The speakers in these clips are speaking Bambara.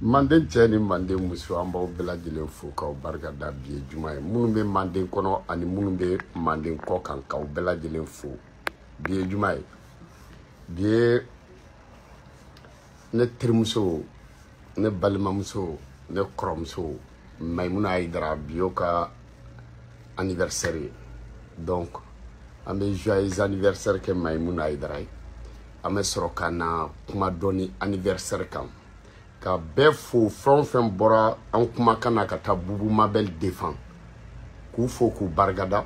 Manden cɛ ni manden muso an b'aw bɛɛ lajɛlen fo k'aw barika da bi ye juma ye minnu bɛ manden kɔnɔ ani minnu bɛ manden kɔ kan k'aw bɛɛ lajɛlen fo bi ye juma ye bi ye ne terimuso ne balimamuso ne kɔrɔmuso Maimuna Aidara bi y'o ka anniversaire donc an bɛ joyeux anniversaire kɛ Maimuna Aidara ye an bɛ sɔrɔ ka na kuma dɔɔni anniversaire kan ka bɛɛ fo fɛn fɛn bɔra an kumakan na ka taa Bubu Mabel défend k'u fo k'u barikada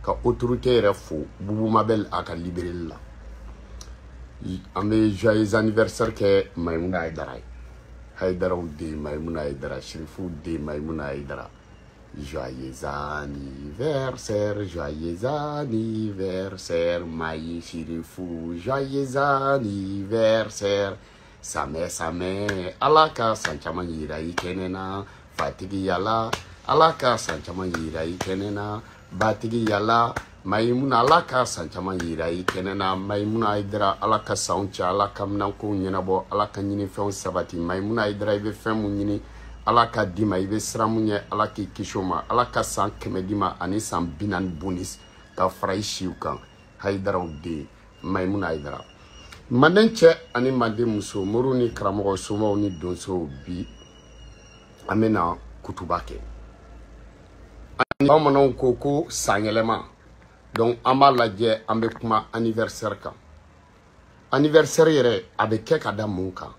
ka autorité yɛrɛ fo Bubu Mabel a ka libéré la an bɛ joyeux anniversaire kɛ Maimuna Aidara ye Haidaraw de Maimuna Aidara Sherifu de Maimuna Aidara joyeux anniversaire Maï Sherifu joyeux anniversaire Same ala ka san caman yira I kɛnɛ na fatigi yala ala ka san caman yira I kɛnɛ na batigi yala Maimuna ala ka san caman yira I kɛnɛ na Maimuna Aidara ala ka sanw cɛ ala ka minankow ɲɛnabɔ ala ka ɲinifɛnw sabati Maimuna Aidara I bɛ fɛn mun ɲini ala ka di ma I bɛ siran mun ɲɛ ala k'i kisi o ma ala ka san 100 di ma ani san 40 bonus ka fara I siw kan Haidaraw den Maimuna Aidara manden cɛ ani manden muso muru ni karamɔgɔ somaw ni donsow bi an bɛna kutuba kɛ bamananw ko san yɛlɛma donc an b'a lajɛ an bɛ kuma anniversaire kan anniversaire yɛrɛ a bɛ kɛ ka da mun kan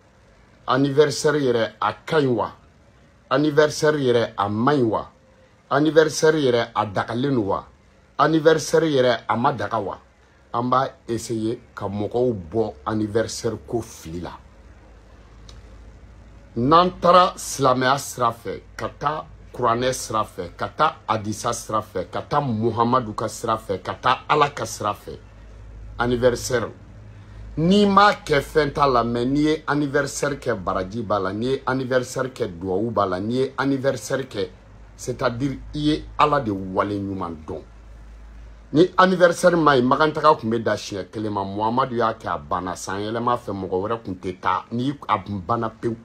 anniversaire yɛrɛ a ka ɲi wa anniversaire yɛrɛ a man ɲi wa anniversaire yɛrɛ a dagalen don wa anniversaire yɛrɛ a ma daga wa an b'a essayer ka mɔgɔw bɔ anniversaire ko fili la n'an taara silamɛya sira fɛ ka taa kuranɛ sira fɛ ka taa hadisa sira fɛ ka taa muhamadu ka sira fɛ ka taa ala ka sira fɛ anniversaire n'i m'a kɛ fɛn t'a la mais n'i ye anniversaire kɛ baraji b'a la n'i ye anniversaire kɛ duwawu b'a la n'i ye anniversaire kɛ c'est-à-dire I ye ala de wale ɲuman dɔn ni anniversaire mai magantaga kun bɛ da siɲɛ kelen ma Muhamadu y'a kɛ a banna san yɛlɛma fɛ mɔgɔ wɛrɛ kun tɛ taa ni a kun banna pewu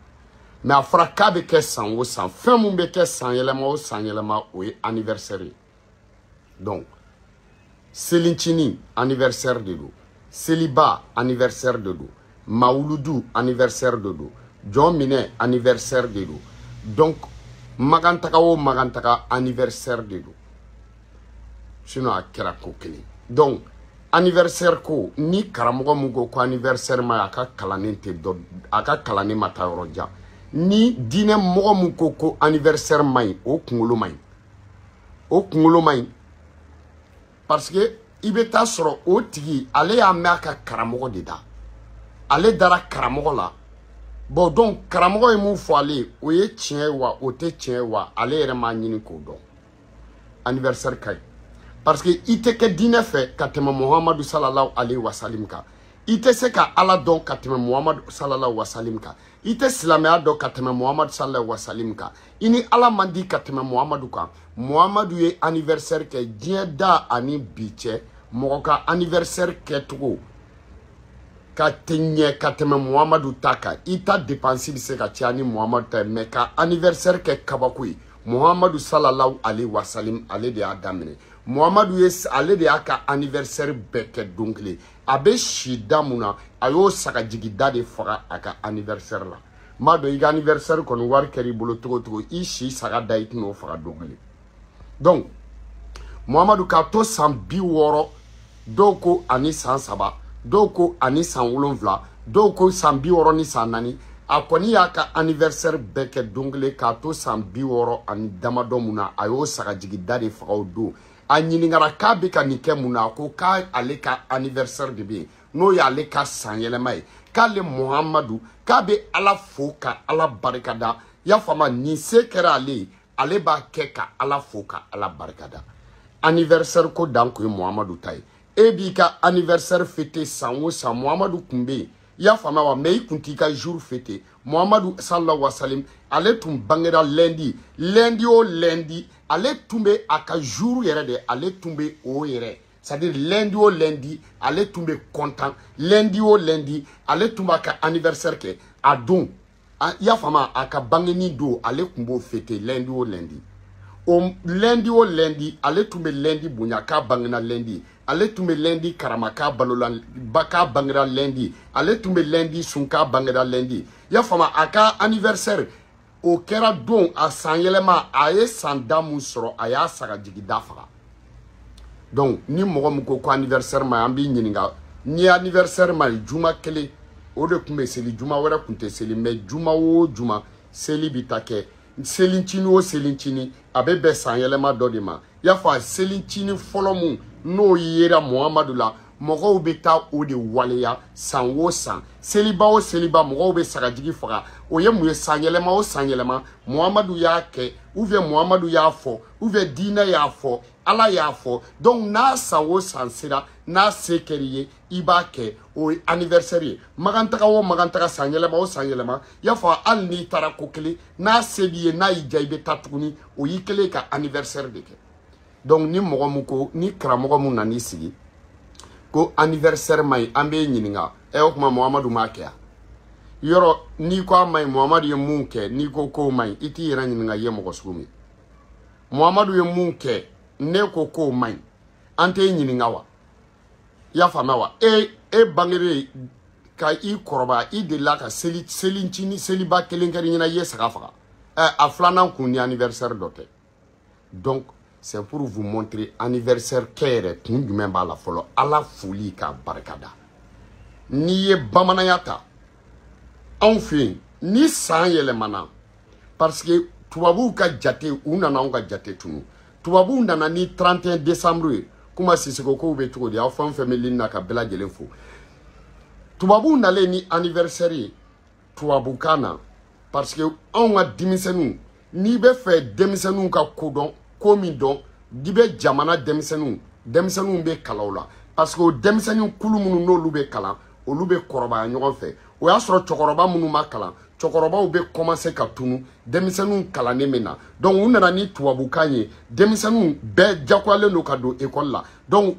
mais a fɔra k'a bɛ kɛ san o san fɛn mun bɛ kɛ san yɛlɛma o san yɛlɛma o ye anniversaire ye donc selincini anniversaire de do seliba anniversaire de do mawuludu anniversaire de do jɔn minɛ anniversaire de do donc magantaga o magantaga anniversaire de do sinon a kɛra ko kelen donc anniversaire ko ni karamɔgɔ mun ko anniversaire ma a ka kalannen tɛ dɔ a ka kalannen ma taa yɔrɔ jan ni diinɛ mɔgɔ mun ko anniversaire ma ɲi o kunkolo ma ɲi parce que I bɛ taa sɔrɔ o tigi ale y'a mɛn a ka karamɔgɔ de da ale dara karamɔgɔ la bon donc karamɔgɔ ye mun fɔ ale ye o ye tiɲɛ ye wa o tɛ tiɲɛ ye wa ale yɛrɛ m'a ɲini k'o dɔn anniversaire ka ɲi parce que I tɛ kɛ diinɛ fɛ ka tɛmɛ Muhamadu sallallahu alaihi wa sallam kan I tɛ se ka ala dɔn ka tɛmɛ Muhamadu sallallahu wa sallam kan I tɛ silamɛya dɔn ka tɛmɛ Muhamadu sallallahu wa sallam kan I ni ala man di ka tɛmɛ Muhamadu kan Muhamadu ye anniversaire kɛ diɲɛ da ani bi cɛ mɔgɔ ka anniversaire kɛcogo ka tɛ ɲɛ ka tɛmɛ Muhamadu ta kan I ta dépense bɛ se ka caya ni Muhamadu ta ye mais ka anniversaire kɛ kabako ye Muhamadu sallallahu alaihi wa sallam ale de y'a daminɛ Muhamadu ye ale de y'a ka anniversaire bɛɛ kɛ don kelen a bɛ si da mun na a y'o sagajigida de faga a ka anniversaire la m'a dɔn I ka anniversaire kɔni wari kɛra I bolo cogo cogo I si saga da I tɛn'o faga don kelen donc Muhamadu k'a to san 60 dɔw ko ani san 3 dɔw ko ani san 7 dɔw ko san 60 ni san 4 a kɔni y'a ka anniversaire bɛɛ kɛ don kelen k'a to san 60 ani damadɔ mun na a y'o sagajigida de faga o don a ɲininkara k'a bɛ ka nin kɛ mun na ko k'ale ka anniversaire de bɛ yen n'o y'ale ka san yɛlɛma ye k'ale Muhamadu k'a bɛ ala fo ka ala barikada y'a faamu nin se kɛra ale ye ale b'a kɛ ka ala fo ka ala barikada anniversaire ko dan ko ye Muhamadu ta ye e b'i ka anniversaire fêter san o san Muhamadu kun bɛ yen i y'a faamu wa mais I kun t'i ka jour fêter Muhamadu sallallahu wa sallam ale tun bangera lundi o lundi ale tun bɛ a ka jour yɛrɛ de ale tun bɛ o yɛrɛ c'est-à-dire lundi o lundi ale tun bɛ content lundi o lundi ale tun b'a ka anniversaire kɛ a don ya fama aka bangeni do ale kumbo fete lundi o lundi. O lundi ale tumbe lundi bunya ka bangena lundi. Ale tumbe lundi karamaka balola baka bangera lundi. Ale tumbe lundi sunka bangera lundi. Ya fama aka anniversaire o kera don a sanyelema aye sandamu soro aya saga jigida faga. Donc ni mogo muko ko anniversaire ma ambi nyininga ni anniversaire ma juma kele o de kumbe seli juma wara kunte seli mais juma o juma seli bitake selinchini o selinchini abebe sanyelema dodima ya fa selinchini folomu no yera Muhammadu la mogo beta o de waleya san wo san seliba o seliba mogo be sagajigi faga o ye muye sanyelema o sanyelema Muhammadu ya ke ouve Muhammadu ya fo ouve dina ya fo ala ya fo donc na san wo san sira na sekeriye iba ke o anniversaire magantaka wo magantaka sanyelema o sanyelema ya fa al ni tara kokele na sebiye na ijaibe tatuguni o yikele ka anniversaire de ke donc ni mogo muko ni kramogo mu nani sigi ko anniversaire mai ambe nyininga e o kuma Muhammadu makia yoro ni ko mai Muhammadu ye munke ni ko mai iti yira nyininga ye mogo sugumi Muhammadu ye munke ne ko mai ante nyininga wa ya fama wa e bangere ka I koroba I de la ka selinchini seliba kelenkari nyina ye saka faga a flana kunni anniversaire dote donc c'est pour vous montrer anniversaire kere tun jumɛn b'a la fɔlɔ ala foli ka barikada n'i ye bamananya ta anw fɛ yen ni san yɛlɛmana parce que tubabuw ka jate u nana anw ka jate tunu tubabuw nana ni 31 décembre ye kuma Sisoko kow bɛ cogo di aw fɛn fɛn bɛ lini na ka bɛɛ lajɛlen fo tubabuw nalen ni anniversaire ye tubabukan na parce que anw ka denmisɛnninw n'i bɛ fɛ denmisɛnninw ka kodɔn ko min dɔn dibe jamana denmisɛnninw bɛ kalaw la parce que o denmisɛnnin kulu minnu n'olu bɛ kalan olu bɛ kɔrɔbaya ɲɔgɔn fɛ o y'a sɔrɔ cɛkɔrɔba minnu ma kalan cɛkɔrɔbaw bɛ commencer ka tunu denmisɛnninw kalannen bɛ na donc u nana ni tubabukan ye denmisɛnninw bɛɛ jagoyalen don ka don école la donc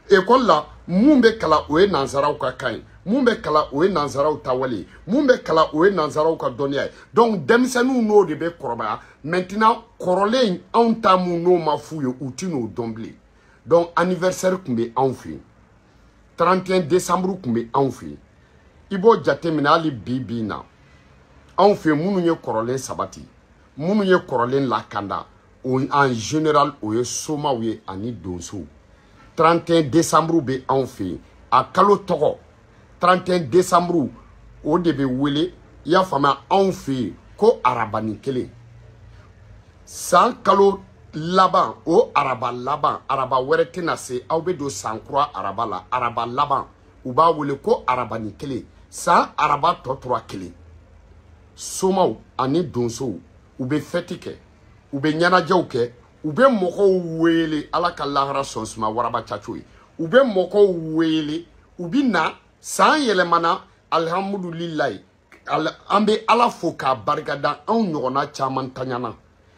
école la mun bɛ kalan o ye nansaraw ka kan ye mun bɛ kalan o ye nansaraw ta wale ye mun bɛ kalan o ye nansaraw ka dɔnniya ye donc denmisɛnninw n'o de bɛ kɔrɔbaya maintenant kɔrɔlen anw ta mun n'o ma f'u ye u ti n'o dɔn bilen donc anniversaire tun bɛ anw fɛ yen 31 décembre tun bɛ anw fɛ yen i b'o jateminɛ hali bi na anw fɛ yen minnu ye kɔrɔlen sabati minnu ye kɔrɔlen lakanda en général o ye somaw ye ani donsow 31 décembre bɛ anw fɛ yen a kalo tɔgɔ 31 décembre o de bɛ wele i y'a faamuya anw fɛ yen ko arabani kelen san kalo laban o araba laban araba wɛrɛ tɛna se aw bɛ don san kura araba la araba laban u b'a wele ko arabani kelen san araba tɔ tora kelen somaw ani donsow u bɛ fɛti kɛ u bɛ ɲɛnajɛw kɛ u bɛ mɔgɔw wele ala ka lahara sɔn suma waraba caco ye u bɛ mɔgɔw wele u bɛ na san yɛlɛmana alhamdulilayi an bɛ ala fo k'a barikada anw ɲɔgɔnna caman taɲana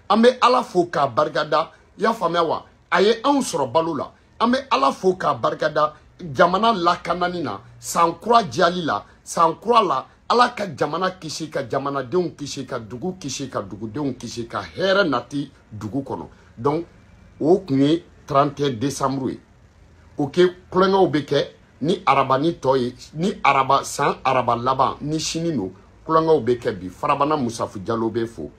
an bɛ ala fo k'a barikada i y'a faamuya wa a ye anw sɔrɔ balo la an bɛ ala fo k'a barikada jamana lakanani na san kura diyali la san kura la ala ka jamana kisi ka jamanadenw kisi ka dugu kisi ka dugudenw kisi ka hɛrɛ nati dugu kɔnɔ donc o tun ye 31 décembre ye o kɛ kulonkɛw bɛ kɛ ni araba ni tɔ ye ni araba san araba laban ni sini no kulonkɛw bɛ kɛ bi farabana musafu jalo bɛ fo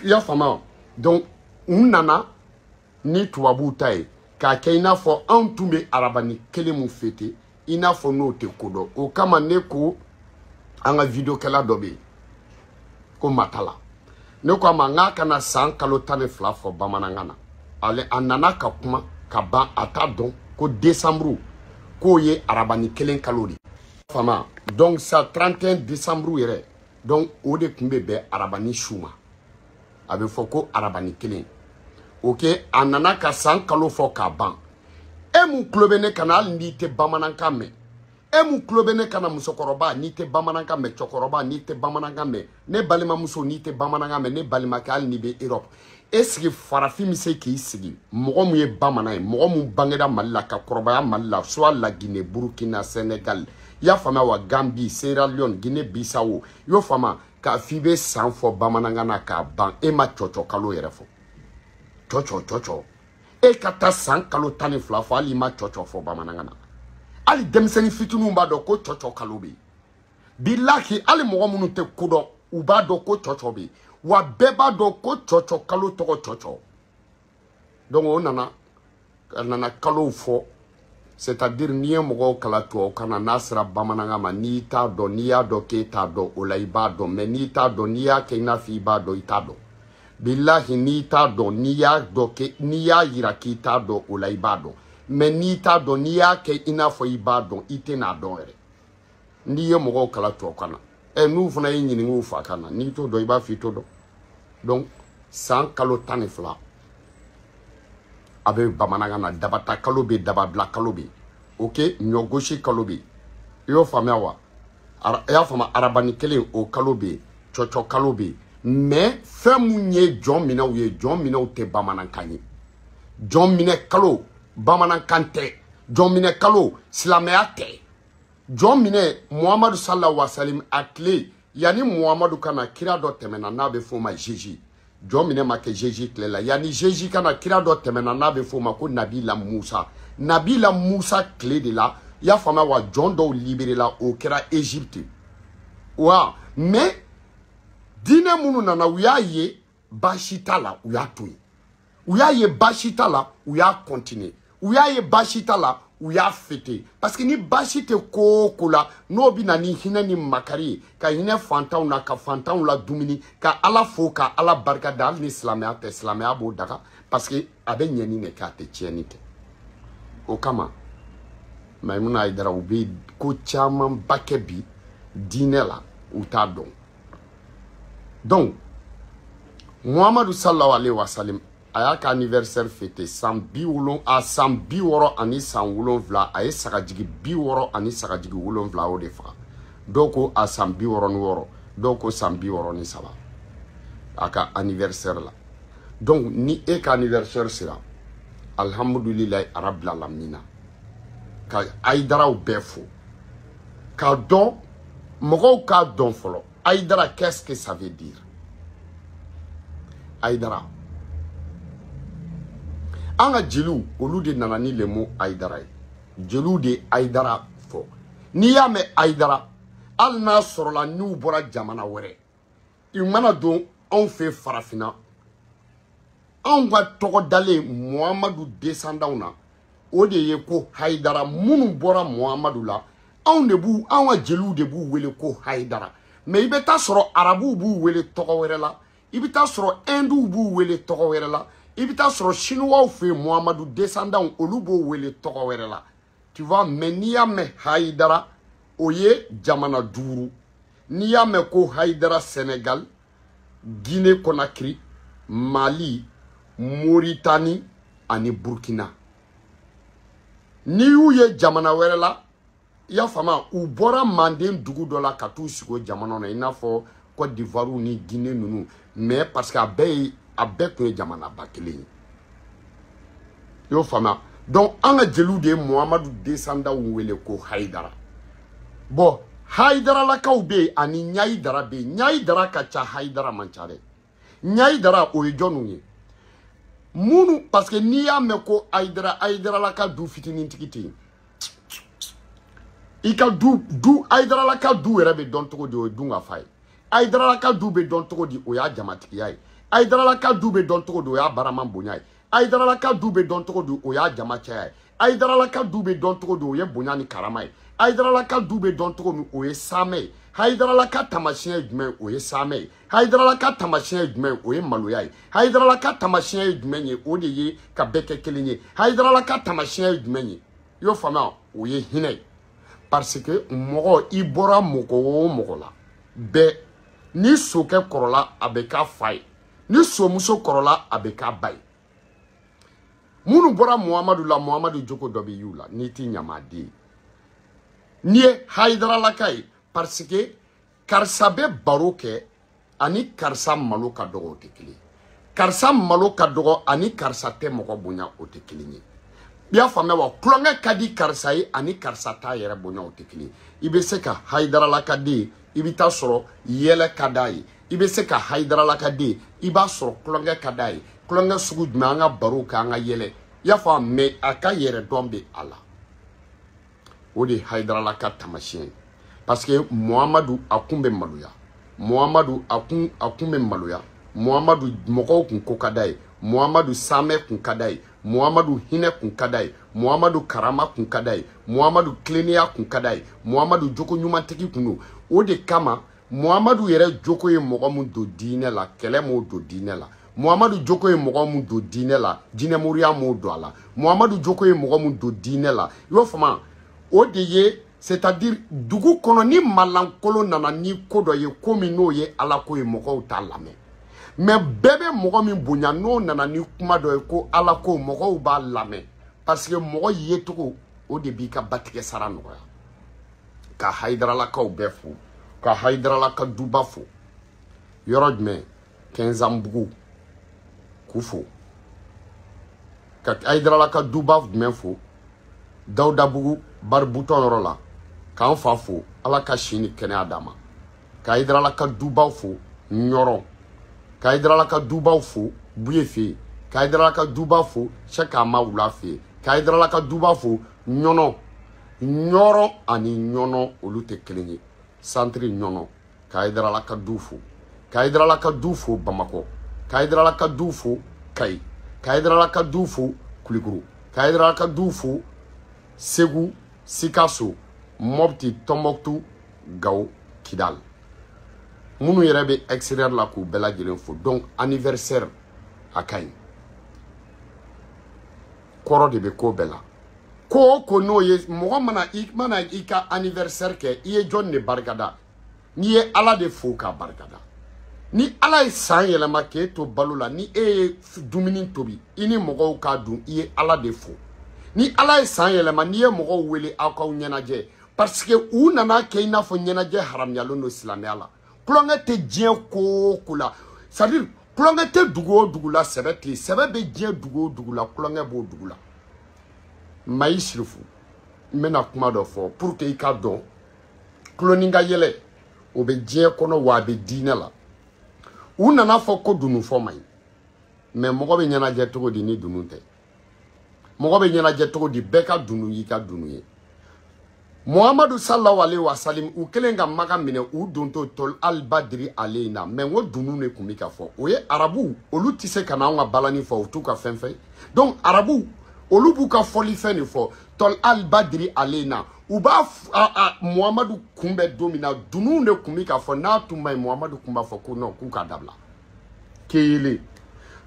i y'a faamuya donc u nana ni tubabuw ta ye k'a kɛ i n'a fɔ anw tun bɛ arabani kelen mun fêter i n'a fɔ n'o tɛ ko dɔn o kama ne ko an ka videokɛla dɔ bɛ yen ko Matala ne ko a ma n k'a kana san kalo 12 fɔ bamanankan na ale a nana ka kuma ka ban a t'a dɔn ko décembre k'o ye arabani kelen kalo de fama donc sa 31 décembre yɛrɛ donc o de tun bɛ bɛn arabani su ma a bɛ fɔ ko arabani kelen ok a nana ka san kalo fɔ k'a ban e mun tulo bɛ ne kana hali n'i tɛ bamanankan mɛn e mun tulo bɛ ne kana musokɔrɔba n'i tɛ bamanankan mɛn cɛkɔrɔba n'i tɛ bamanankan mɛn ne balimamuso n'i tɛ bamanankan mɛn ne balimakɛ hali n'i bɛ Europe est-ce que farafin bɛ se k'i sigi mɔgɔ mun ye bamanan ye mɔgɔ mun bangera Mali la ka kɔrɔbaya Mali la soit la Guinée Burkina Sénégal y'a fama wa Gambie, Sierra Leone, Guinée Bissau yo fama ka fibe san fo bamanangana ka ban e ma chocho kalo yere fo chocho e kata san kalo tani fla fo ali ma chocho fo bamanangana ali demseni fitunu ba do ko chocho kalo be billahi ali mo munu te kudo u ba do ko chocho be wa beba do ko chocho kalo to ko chocho donc on nana kalo fo c'est-à-dire ni mo kala to kana nasra bamananga ma ni ta do ni ya do ke ta do olaiba do mais ni ta do ni ya ke na fi ba do ita do billahi ni ta do ni ya do ke ni ya yira ki ta do olaiba do mais ni ta do ni ya ke ina fo iba do ite na do ere ni ye mo kala to kana e nu funa yin ni ngu fa kana ni to do iba fi to do donc sans kalo tanifla abe bamananga na dabata kalobe dababla kalobe ok nyogoshi kalobe yo famia wa ya fama arabani kele o kalobe chocho kalobe mais femunye John mina ou ye John mina ou te bamanankani John mine kalo bamanankante John mine kalo silameate John mine Muhammad sallallahu alaihi wasallam akle yani Muhammadu kana kira do temena na be foma Jésus John mine ma ke Jésus kle la yani Jésus kana kira do temena na be foma ko Nabila Moussa clé de la ya fama wa John do libéré la o kira Égypte wa mais dine munu nana uya ye bashita la uya toyi uya ye bashita la uya continuer uya ye bashita la uya fêter parce que ni bashite ko la no bi na ni hina ni makari ka hina fantaw na ka fantaw la dumini ka ala fo ka ala barka dal ni islamia bo daga parce que abe nyani ne ka te tieni te o kama Maimouna Aïdara ubi ko chaman bakebi dine la uta don donc Muhammadu sallallahu alaihi wasallam aya ka anniversaire fêté 100 a 100 woro ani 100 vla ay sagajigi 100 woro ani sagajigi 7 vla o de fa doko a 100 woro ni woro doko 100 woro ni saba aka anniversaire la donc ni e ka anniversaire sera alhamdulillah rabbil alamin ka Aïdara ou befo ka don mogo ka don folo Aïdara qu'est-ce que ça veut dire Aïdara anga jelu olu de nanani le mot Aïdara jelu de Aïdara fo ni ya me Aïdara al na sorola nu bora jamana were I mana don on fait farafina on va togo dale Muhammadu descendant na o de ye ko Haïdara munu bora Muhammadu la on de bu anwa jelu de bu wele ko Haïdara mais ibeta soro arabu bu wele togo were la ibeta soro endu bu wele togo were la ibeta soro chinois fe Muhammadu descendant olubo wele togo were la tu vois mais niya me Haïdara oye jamana duru niya me ko Haïdara Sénégal Guinée Conakry Mali Mauritanie ani Burkina ni yu ye jamana were la ya fama u bora manden dugu do la ka tu sigo jamana na inafo Côte d'Ivoire ni Guinée nunu mais parce que abe ko jamana bakele yo fama donc anga jelu de Muhammadu descendant wele ko Haïdara bon Haïdara la ka ube ani Nyaïdara be Nyaïdara ka cha Haïdara manchare Nyaïdara o yonunye munu parce que ni ya me ko Aïdara la ka du fitinin tikiti ika du Aïdara la ka du rebe don togo di o dunga fay Aïdara la ka du be don togo di o ya jamatiki yai Aïdara la ka du be don togo di o ya baraman bonyai Aïdara la ka du be don togo di o ya jamacha yai Aïdara la ka du be don togo di o ye bonyani karamai Aïdara la ka du be don togo mi o ye samay Haïdara la ka tamasien jumɛn o ye samɛ Haïdara la ka tamasien jumɛn o ye maloya ye Haïdara la ka tamasien jumɛn ye o de ye ka bɛɛ kɛ kelen ye Haïdara la ka tamasien jumɛn ye i y'o faamuya o ye hinɛ parce que mɔgɔ i bɔra mɔgɔ o mɔgɔ la bɛɛ ni sokɛ kɔrɔla a bɛ k'a fa ye ni somuso kɔrɔla a bɛ k'a ba ye minnu bɔra Muhammadu la Muhammadu jogo dɔ bɛ y'u la n'i t'i ɲamaden ye n'i ye Haïdara la ka ye parce que karisa be baro kɛ ani karisa malo ka dɔgɔ o tɛ kelen karisa malo ka dɔgɔ ani karisa tɛ mɔgɔ bonya o tɛ kelen ye Bien famé wa klonge kadi karsa yi ani karsa ta yere bonya otekili. Ibe se ka Haidara la kadi ibita soro yele kadai. Ibe se ka Haidara la kadi iba soro klonge kadai. Klonge sugu dmanga baro ka nga yele. Ya fa me aka yere dombe ala. Odi Haidara la ka tamashin. Parce que Muhammadu akumbe maluya. Muhammadu akumbe maluya. Muhammadu moko kun kokadai. Muhammadu Same kun kadai. Muhammadu Hine kun kadai. Muhammadu Karama kun kadai. Muhammadu Klenia kun kadai. Muhammadu Joko Nyumanteki kunu. Ode kama Muhammadu yere Joko ye mogomu do dine la. Kele mo do dine la. Muhammadu Joko ye mogomu do dine la. Dine Moria mo do ala. Muhammadu Joko ye mogomu do dine la. Yo fama. Ode ye, c'est-à-dire dugu kono ni malankolo nana ni kodo ye komi no ye ala ko ye mogo ta lame. Mais bébé mogo min bonya no nana ni kuma do ko ala ko mogo ba lame parce que mogo yetoko o de bi ka batike sara no ya ka Haidara la ka obefu ka Haidara la ka dubafu yorodme 15 ambugu kufo ka Haidara la ka dubaf menfo Dauda bugu bar bouton rola ka anfa fo ala ka shini kene adama ka Haidara la ka dubafu nyoro ka Haidara la ka dubaw fo buye fe ka Haidara la ka dubaw fo cheka ma wula fe ka Haidara la ka dubaw fo nyono ani nyono olu te kelenye centre nyono ka Haidara la ka dufo ka Haidara la ka dufo Bamako ka Haidara la ka dufo Kai ka Haidara la ka dufo Kulikuru ka Haidara la ka dufo Segu Sikaso Mopti Tombouctou Gao Kidal Mounou yerebe extérieur la kou bela jelen fo. Donc anniversaire akain. Koro de be ko bela. Ko no ye mogo mana ika anniversaire ke iye John ne bargada. Ni ye ala de fo ka bargada. Ni ala e san yelema ke to balula ni e dumini tobi. Ini mogo ka dun iye ala de fo. Ni ala e san yelema ni ye mogo wele akaw nyenaje. Parce que ou nana ke ina fo nyenaje haram yalo no islamé ala. Klonge te dien ko la. C'est-à-dire, klonge te dugo la sebe be dien dugo la, klonge bo dugo la. Maïsrifu, mena kuma do fo, pour que ika don, kloninga yele, obe dien kono wabe dine la. Ou nana fo ko dunu fo may. Mais mogo be nyana jetoko di ni dunu te. Mogo be nyana jetoko di beka dunu yika dunu ye. Muhammadu sallallahu alaihi wasallam u kelenga maga mine u donto tol al-badri aleina mais wo dunu ne kumika fo oye arabu olu tise kana nga balani fo tu ka fenfe donc arabu olu bu ka foli fene fo tol al-badri aleina u ba Muhammadu kumbe domina dunu ne kumika fo na tumay Muhammadu kumba fo ko no ku ka dabla kele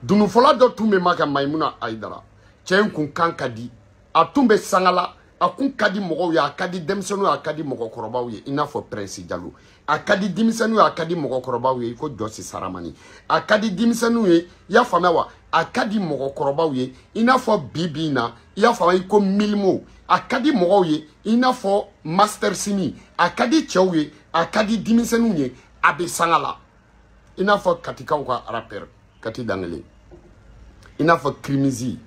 dunu fola do tume maka Maimuna Haidara chen kun kankadi atumbe sangala akun kadi mogo ya akadi demisenu akadi mogo korobaw ye ina fo Prince Diallo akadi demisenu akadi mogo korobaw ye ko Josi Saramani akadi demisenu ye ya famawa akadi mogo korobaw ye ina fo Bibina ya fama ko Milmo akadi mogo ye ina fo Master Simi akadi chewe akadi demisenu ye abe sangala ina fo katika ka rapper kati dangele ina fo Krimizi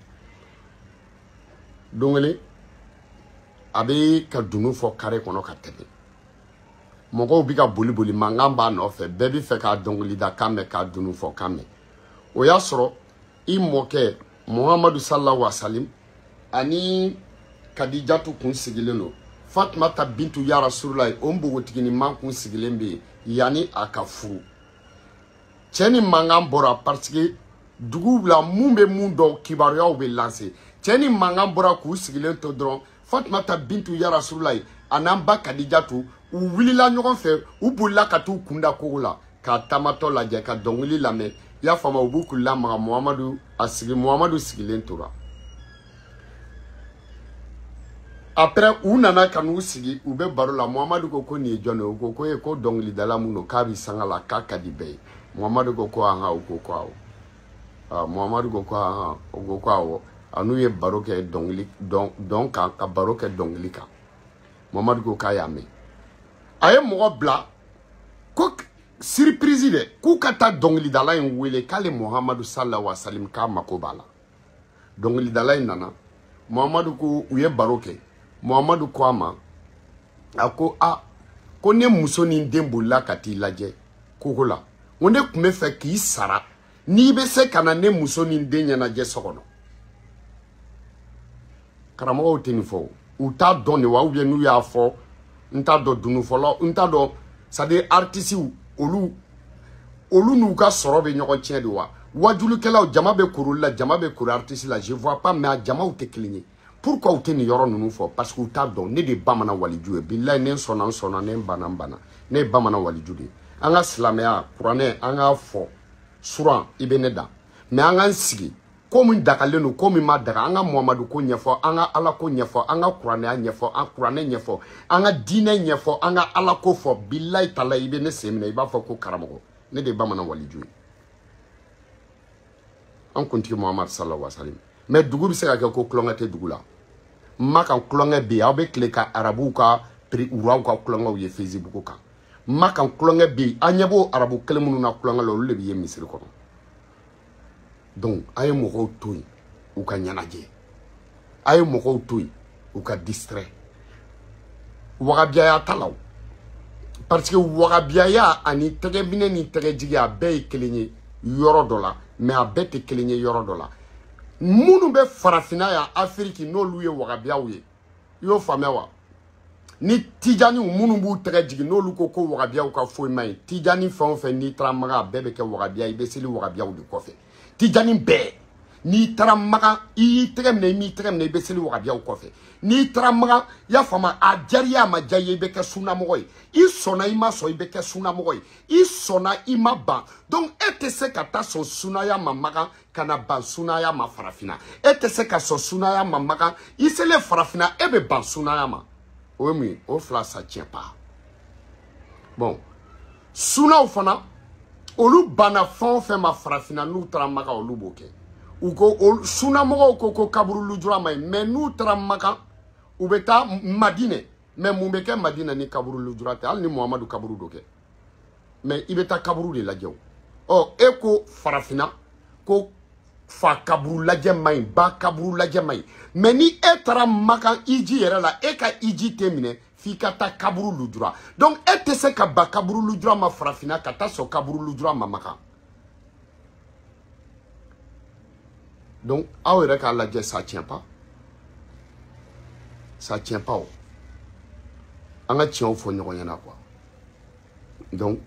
dongele abe ka dunu fo kare kono ka tebe mogo bi ka boli mangamba no fe bebi fe ka dongli da kame ka dunu fo kame o ya soro i moke Muhammadu sallallahu alaihi wasallam ani Kadijatu kun sigileno Fatma ta bintu ya Rasulullah ombo tigini man kun sigilembe yani akafuru cheni mangam bora parce que dugu la mumbe mundo kibaruya be lancer cheni mangam bora ku sigilen to dron Fatma ta bintu ya Rasulullah anamba Kadijatu u wilila ɲɔgɔn fɛ u bolila ka t'u kunda kogo la ka tamatɔ lajɛ ka dɔnkili lamɛn y'a faamu u b'u kula maga Muhammadu sigilen tora après u nana ka n'u sigi u bɛ baro la Muhammadu ko nin ye jɔn ye u ko ko dɔnkilidala mun don k'a bi sanga la k'a ka di bɛɛ ye Muhammadu ko aha u ko awɔ Muhammadu ko aha u ko awɔ anu ye baro kɛ dɔn kan ka baro kɛ dɔnkili kan Muhammadu ko k'a y'a mɛn aye mogo bla ko surprise de ku kata dɔnkilidala in wele k'ale Muhammadu sallallahu alaihi wasallam ka mako b'a la dɔnkilidala in nana Muhammadu ko u ye baro kɛ Muhammadu ko a ma a ko ko ne muso ni den bolila ka t'i lajɛ koko la ko ne tun bɛ fɛ k'i sara n'i bɛ se ka na ne muso ni den ɲɛnajɛ so kɔnɔ karamɔgɔw tɛ nin fɔ u t'a dɔn de wa ou bien n'u y'a fɔ n t'a dɔn dunu fɔlɔ n t'a dɔn c'est à dire artistes olu n'u ka sɔrɔ bɛ ɲɔgɔn tiɲɛ de wa wajulikɛlaw jama bɛ kuru la jama bɛ kuru artiste la je vois pas mais a jamaw tɛ kelen ye pourquoi u tɛ nin yɔrɔ ninnu fɔ parce que u t'a dɔn ne de ye bamanan waliju ye bilahi ne sɔnna n sɔnna ne banna n banna ne ye bamanan waliju de ye an ka silamɛya kuranɛ an k'a fɔ suran i bɛ ne da mais an k'an sigi ko min dagalen don ko min ma daga an ka Muhamadu ko ɲɛfɔ an ka Ala ko ɲɛfɔ an ka kuranɛya ɲɛfɔ an kuranɛ ɲɛfɔ an ka diinɛ ɲɛfɔ an ka Ala ko fɔ bilahi taala i bɛ ne sen minɛ i b'a fɔ ko karamɔgɔ ne de ye bamanan waliju ye an kuntigi Muhamadu sallallahu alaihi wa sallam mais dugu bɛ se ka kɛ ko tulonkɛ tɛ dugu la Makan kulonkɛ bɛ yen aw bɛ tile ka arabuw ka uraw ka kulonkɛw ye Facebook kan Makan kulonkɛ bɛ yen an ɲɛ b'o arabu kelen minnu na kulonkɛ la olu de bɛ ye misiri kɔnɔ donc a ye mɔgɔw to yen u ka ɲɛnajɛ a ye mɔgɔw to yen u ka distrait wagabiyaya t'a la parce que wagabiyaya ani tɛgɛminɛ ni tɛgɛjigi a bɛɛ ye kelen ye yɔrɔ dɔ la mais a bɛɛ tɛ kelen ye yɔrɔ dɔ la minnu bɛ farafinna yan Afiriki n'olu ye wagabiyaw ye i y'o faamuya wa ni tijaniw minnu b'u tɛgɛ jigin n'olu ko ko wagabiyaw ka foyi ma ɲi tijani fɛn o fɛn n'i taara maga a bɛɛ bɛ kɛ wagabiya i bɛ seli wagabiyaw de kɔfɛ tijani bɛɛ n'i taara maga i y'i tɛgɛ minɛ i m'i tɛgɛ minɛ i bɛ seli wagabiyaw kɔfɛ n'i taara maga i y'a faamu a diyara a ma diya i ye i bɛ kɛ sunnamɔgɔ ye i sɔnna i ma sɔn i bɛ kɛ sunnamɔgɔ ye i sɔnna i ma ban donc e tɛ se ka taa sɔn sunnaya ma maga ka na ban sunnaya ma farafinna e tɛ se ka sɔn sunnaya ma maga i selen farafinna e bɛ ban sunnaya ma o ye mun ye o fila ça tient pas bon sunnaw fana olu banna fɛn o fɛn ma farafinna n'u taara maga olu b'o kɛ u ko sunnamɔgɔw ko kaburu lujura ma ɲi mais n'u taara maga u bɛ taa Madinɛ mais mun bɛ kɛ Madinɛ ni kaburu lujura tɛ hali ni Muhamadu kaburu do kɛ mais i bɛ taa kaburu de lajɛ o e ko farafinna ko fa kaburu lajɛ ma ɲi ba kaburu lajɛ ma ɲi mais ni e taara maga iji yɛrɛ la e ka iji tɛ minɛ f'i ka taa kaburu lujura donc e tɛ se ka ba kaburu lujura ma farafinna ka taa sɔn kaburu lujura ma maga donc aw yɛrɛ k'a lajɛ ça tient pas ça tient pas o an ka tiɲɛw fɔ ɲɔgɔn ɲɛna quoi donc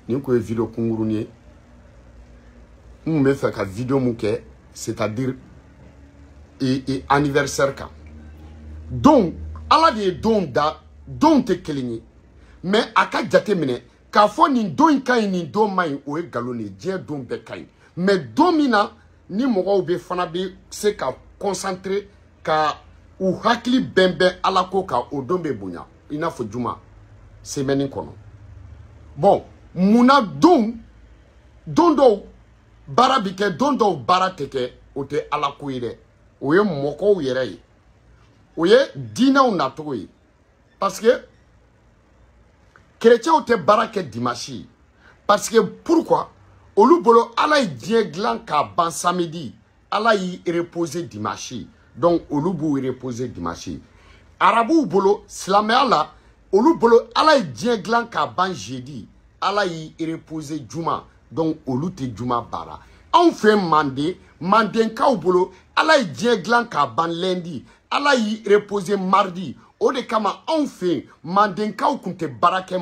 nin ko ye video kunkurunin ye n bɛ fɛ ka video mun kɛ c'est-à-dire anniversaire kan donc Ala de ye don da don tɛ kelen ye mais a ka jate minɛ k'a fɔ nin don in ka ɲi nin don man ɲi o ye nkalon de ye diɲɛ don bɛɛ ka ɲi mais don min na ni mɔgɔw bɛ fana bɛ se ka concentrer ka u hakili bɛnbɛn Ala ko kan o don bɛ bonya i n'a fɔ juma semaine kɔnɔ bon munna don dɔw baara bɛ kɛ don dɔw baara tɛ kɛ o tɛ Ala ko ye dɛ o ye mɔgɔw yɛrɛ ye o ye diinɛw nacogo ye parce que chrétiens tɛ baara kɛ dimanche parce que pourquoi olu bolo Ala ye diɲɛ dilan k'a ban samedi Ala y'i reposer dimanche donc olu b'u reposer dimanche arabuw bolo silamɛya la olu bolo Ala ye diɲɛ dilan k'a ban jeudi Ala y'i reposer juma donc olu tɛ juma baara anw fɛ mandenkaw bolo Ala ye diɲɛ dilan k'a ban lundi Ala y'i reposer mardi o de kama anw fɛ mandenkaw tun tɛ baara kɛ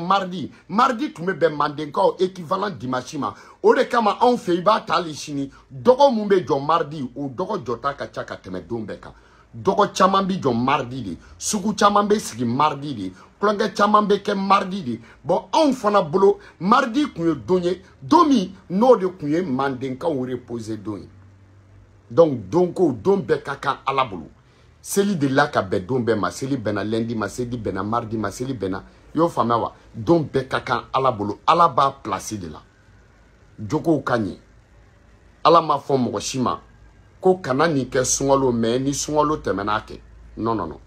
mardi tun bɛ bɛn mandenkaw équivalent dimanche ma o de kama anw fɛ i b'a ta hali sini dɔgɔ mun bɛ jɔ mardi o dɔgɔ jɔta ka ca ka tɛmɛ don bɛɛ kan dɔgɔ caman bɛ jɔ mardi de sugu caman bɛ sigi mardi de kulonkɛ caman bɛ kɛ mardi de bon anw fana bolo mardi tun ye don ye don min n'o de tun ye mandenkaw reposer don ye donc don ko don bɛɛ ka kan Ala bolo seli de la ka bɛn don bɛɛ ma seli bɛnna lundi ma seli bɛnna mardi ma seli bɛnna i y'o faamuya wa don bɛɛ ka kan Ala bolo Ala b'a place de la jogow ka ɲɛ Ala m'a fɔ mɔgɔ si ma ko kana nin kɛ sunkalo mais ni sunkalo tɛmɛna kɛ non non non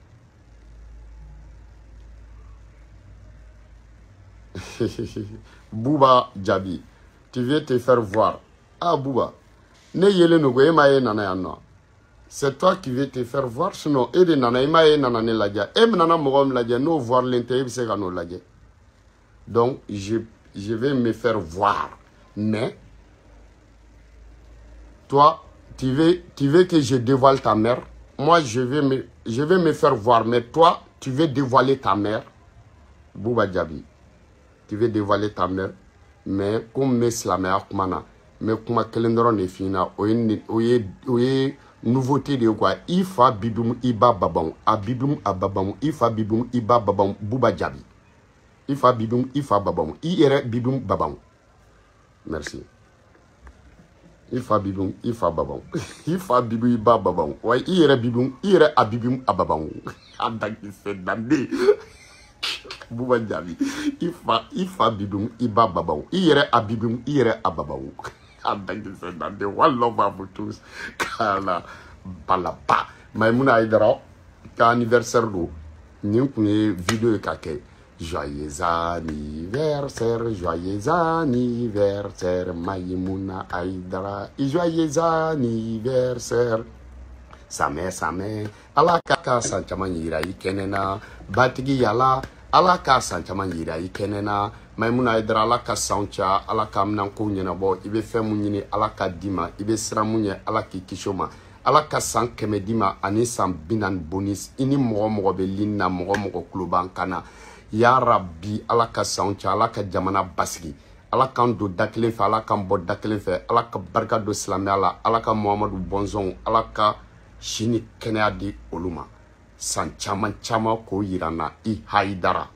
Bouba Djabi tu veux te faire voir ah Bouba ne yelen no ko e ma ye nana yan no C'est toi qui veux te faire voir, sinon, et de nana, ima e nana ne ladja. E nana mogom ladja, no voir l'intérêt, c'est qu'on ladja. Donc, je vais me faire voir. Mais, toi, tu veux que je dévoile ta mère. Moi, je vais me faire voir. Mais toi, tu veux dévoiler ta mère. Bouba Djabi. Tu veux dévoiler ta mère. Mais, comme mes slamés, mais comme calendron est fini, oye nouveauté de quoi? Ifa bibum iba babam. Abibum ababam. Ifa bibum iba babam. Bouba Djabi. Ifa bibum ifa babam. Ire bibum babam. Merci. Ifa bibum ifa babam. Ifa bibum iba babam. Ouais, ire bibum ire abibum ababam. Adaki se dande. Bouba Djabi. Ifa bibum iba babam. Ire abibum ire ababam. Adaki se dande. One love à vous tous. Kala balaba. Maïmouna Aïdara. Ka anniversaire do. Nous une vidéo kake. Joyeux anniversaire, joyeux anniversaire, Maïmouna Aïdara. Joyeux anniversaire. Same, ala kaka sanchaman yira ikenena, batigi yala, ala ka sanchaman yira ikenena, Maïmouna Aïdara ala ka sancha, ala ka mnanko nyenabo, ibe femu nyini, ala ka dima, ibe siramunye, ala ki kishoma, ala ka san keme dima, ani san binan bonis, ini mogo be linna, mogo kluban kana, Ya Rabbi, ala ka sancha, ala ka jamana basigi, ala kan do dakelen fe, ala kan bo dakelen fe, ala ka barka do silamɛ ala, ala ka Muhammadu bonzon, ala ka sini kɛnɛya di olu ma. San caman ko yirana i Haidara.